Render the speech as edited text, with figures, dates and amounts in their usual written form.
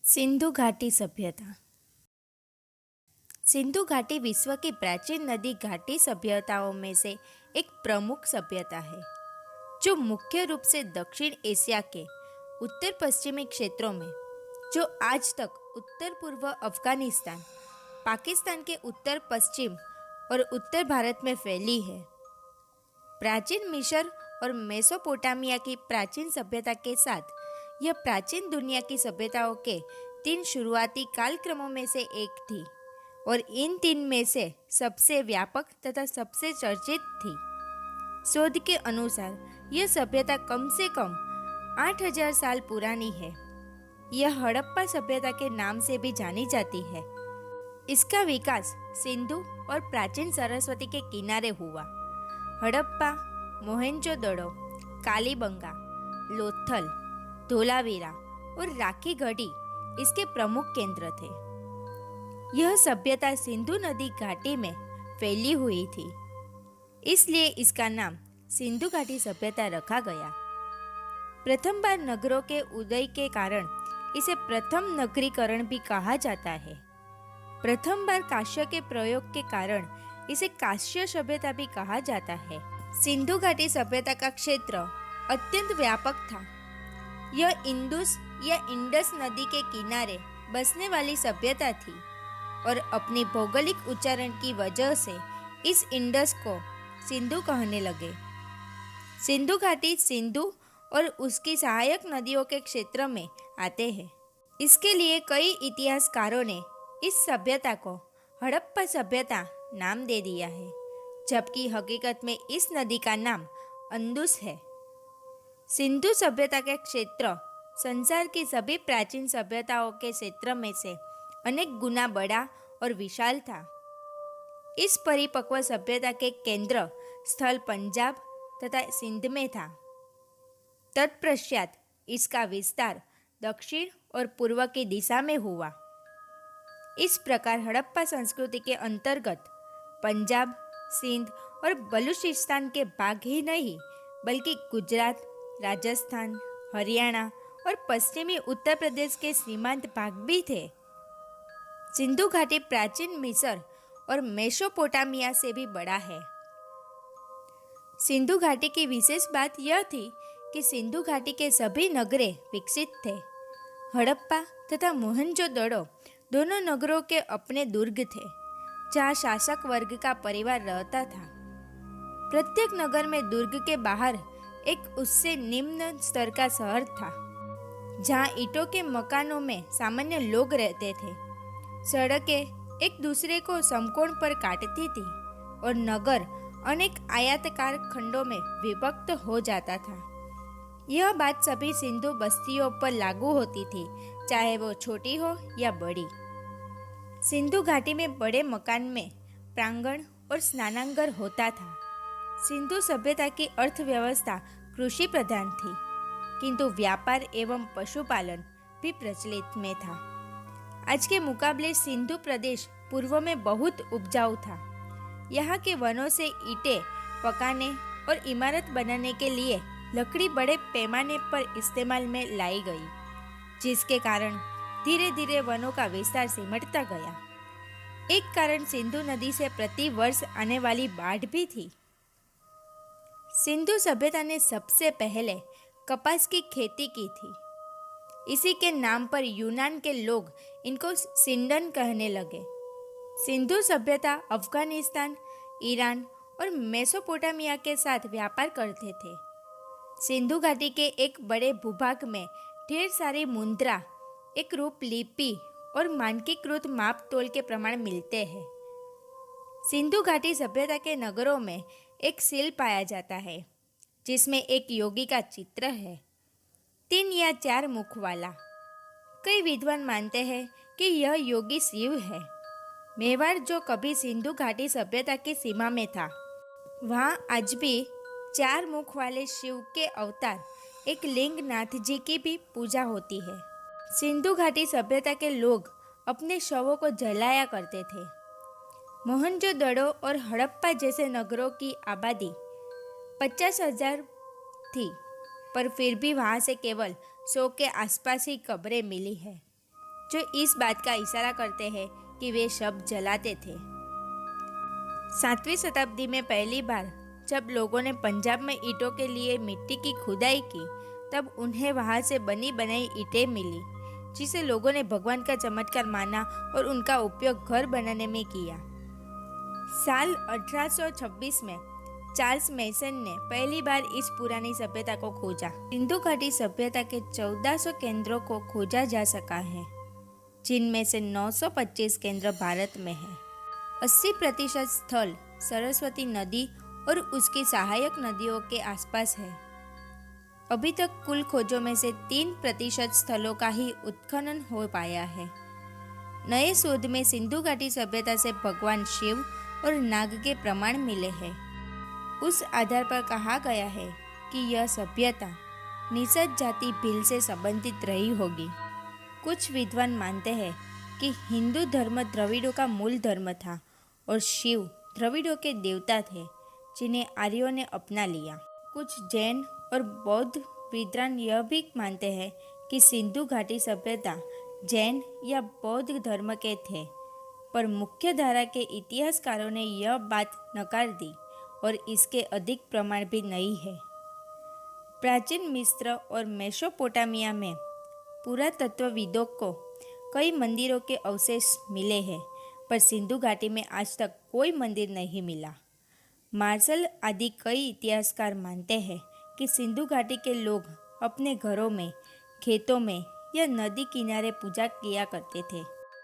सिंधु घाटी सभ्यता। सिंधु घाटी विश्व की प्राचीन नदी घाटी सभ्यताओं में से एक प्रमुख सभ्यता है, जो मुख्य रूप से दक्षिण एशिया के उत्तर पश्चिमी क्षेत्रों में, जो आज तक उत्तर पूर्व अफगानिस्तान, पाकिस्तान के उत्तर पश्चिम और उत्तर भारत में फैली है। प्राचीन मिस्र और मेसोपोटामिया की प्राचीन सभ्यता के साथ यह प्राचीन दुनिया की सभ्यताओं के 3 शुरुआती कालक्रमों में से एक थी और इन 3 में से सबसे व्यापक तथा सबसे चर्चित थी। शोध के अनुसार यह सभ्यता कम से कम 8000 साल पुरानी है। यह हड़प्पा सभ्यता के नाम से भी जानी जाती है। इसका विकास सिंधु और प्राचीन सरस्वती के किनारे हुआ। हड़प्पा, मोहेंजोदड़ो, कालीबंगा, लोथल, धोलावीरा और राखी गढ़ी इसके प्रमुख केंद्र थे। यह सभ्यता सिंधु नदी घाटी में फैली हुई थी, इसलिए इसका नाम सिंधु घाटी सभ्यता रखा गया। प्रथम बार नगरों के उदय के कारण इसे प्रथम नगरीकरण भी कहा जाता है। प्रथम बार कांस्य के प्रयोग के कारण इसे कांस्य सभ्यता भी कहा जाता है। सिंधु घाटी सभ्यता का क्षेत्र अत्यंत व्यापक था। यह इंडस या इंडस नदी के किनारे बसने वाली सभ्यता थी और अपनी भौगोलिक उच्चारण की वजह से इस इंडस को सिंधु कहने लगे। सिंधु घाटी सिंधु और उसकी सहायक नदियों के क्षेत्र में आते हैं। इसके लिए कई इतिहासकारों ने इस सभ्यता को हड़प्पा सभ्यता नाम दे दिया है, जबकि हकीकत में इस नदी का नाम अंदुस है। सिंधु सभ्यता का क्षेत्र संसार की सभी प्राचीन सभ्यताओं के क्षेत्र में से अनेक गुना बड़ा और विशाल था। इस परिपक्व सभ्यता के केंद्र स्थल पंजाब तथा सिंध में था। तत्पश्चात इसका विस्तार दक्षिण और पूर्व की दिशा में हुआ। इस प्रकार हड़प्पा संस्कृति के अंतर्गत पंजाब, सिंध और बलूचिस्तान के भाग ही नहीं, बल्कि गुजरात, राजस्थान, हरियाणा और पश्चिमी उत्तर प्रदेश के सीमांत भाग भी थे। सिंधु घाटी प्राचीन मिस्र और मेसोपोटामिया से भी बड़ा है। सिंधु घाटी की विशेष बात यह थी कि सिंधु घाटी के सभी नगरे विकसित थे। हड़प्पा तथा मोहनजोदड़ो दोनों नगरों के अपने दुर्ग थे, जहाँ शासक वर्ग का परिवार रहता था। प्रत्येक नगर में दुर्ग के बाहर एक उससे निम्न स्तर का शहर था, जहाँ ईंटों के मकानों में सामान्य लोग रहते थे। सड़कें एक दूसरे को समकोण पर काटती थी और नगर अनेक आयताकार खंडों में विभक्त हो जाता था। यह बात सभी सिंधु बस्तियों पर लागू होती थी, चाहे वो छोटी हो या बड़ी। सिंधु घाटी में बड़े मकान में प्रांगण और स्नानागार होता था। सिंधु सभ्यता की अर्थव्यवस्था कृषि प्रधान थी, किंतु व्यापार एवं पशुपालन भी प्रचलित में था। आज के मुकाबले सिंधु प्रदेश पूर्व में बहुत उपजाऊ था। यहाँ के वनों से ईंटें पकाने और इमारत बनाने के लिए लकड़ी बड़े पैमाने पर इस्तेमाल में लाई गई, जिसके कारण धीरे धीरे वनों का विस्तार सिमटता गया। एक कारण सिंधु नदी से प्रति वर्ष आने वाली बाढ़ भी थी। सिंधु सभ्यता ने सबसे पहले कपास की खेती की थी। इसी के नाम पर यूनान के लोग इनको सिंडन कहने लगे। सिंधु सभ्यता अफगानिस्तान, ईरान और मेसोपोटामिया के साथ व्यापार करते थे। सिंधु घाटी के एक बड़े भूभाग में ढेर सारी मुद्रा, एक रूप लिपि और मानकीकृत माप तोल के प्रमाण मिलते हैं। सिंधु घाटी सभ्यता के नगरों में एक सील पाया जाता है, जिसमें एक योगी का चित्र है, 3 या 4 मुख वाला। कई विद्वान मानते हैं कि यह योगी शिव है। मेवाड़, जो कभी सिंधु घाटी सभ्यता की सीमा में था, वहाँ आज भी 4 मुख वाले शिव के अवतार एक लिंग नाथ जी की भी पूजा होती है। सिंधु घाटी सभ्यता के लोग अपने शवों को जलाया करते थे। मोहनजोदड़ो और हड़प्पा जैसे नगरों की आबादी 50,000 थी, पर फिर भी वहाँ से केवल 100 के आसपास ही कब्रें मिली है। जो इस बात का इशारा करते हैं कि वे शव जलाते थे। 7वीं शताब्दी में पहली बार जब लोगों ने पंजाब में ईंटों के लिए मिट्टी की खुदाई की, तब उन्हें वहां से बनी बनाई ईंटें मिली, जिसे लोगों ने भगवान का चमत्कार माना और उनका उपयोग घर बनाने में किया। साल 1826 में चार्ल्स मैसन ने पहली बार इस पुरानी सभ्यता को खोजा। सिंधु घाटी सभ्यता के 1400 केंद्रों को खोजा जा सका है, जिनमें से 925 केंद्र भारत में है। 80% स्थल सरस्वती नदी और उसकी सहायक नदियों के आसपास है। अभी तक कुल खोजों में से 3% स्थलों का ही उत्खनन हो पाया है। नए शोध में सिंधु घाटी सभ्यता से भगवान शिव और नाग के प्रमाण मिले हैं। उस आधार पर कहा गया है कि यह सभ्यता निषद जाति भील से संबंधित रही होगी। कुछ विद्वान मानते हैं कि हिंदू धर्म द्रविड़ों का मूल धर्म था और शिव द्रविड़ों के देवता थे, जिन्हें आर्यों ने अपना लिया। कुछ जैन और बौद्ध विद्वान यह भी मानते हैं कि सिंधु घाटी सभ्यता जैन या बौद्ध धर्म के थे, पर मुख्य धारा के इतिहासकारों ने यह बात नकार दी और इसके अधिक प्रमाण भी नहीं है। प्राचीन मिस्र और मेसोपोटामिया में पुरातत्वविदों को कई मंदिरों के अवशेष मिले हैं, पर सिंधु घाटी में आज तक कोई मंदिर नहीं मिला। मार्शल आदि कई इतिहासकार मानते हैं कि सिंधु घाटी के लोग अपने घरों में, खेतों में या नदी किनारे पूजा किया करते थे।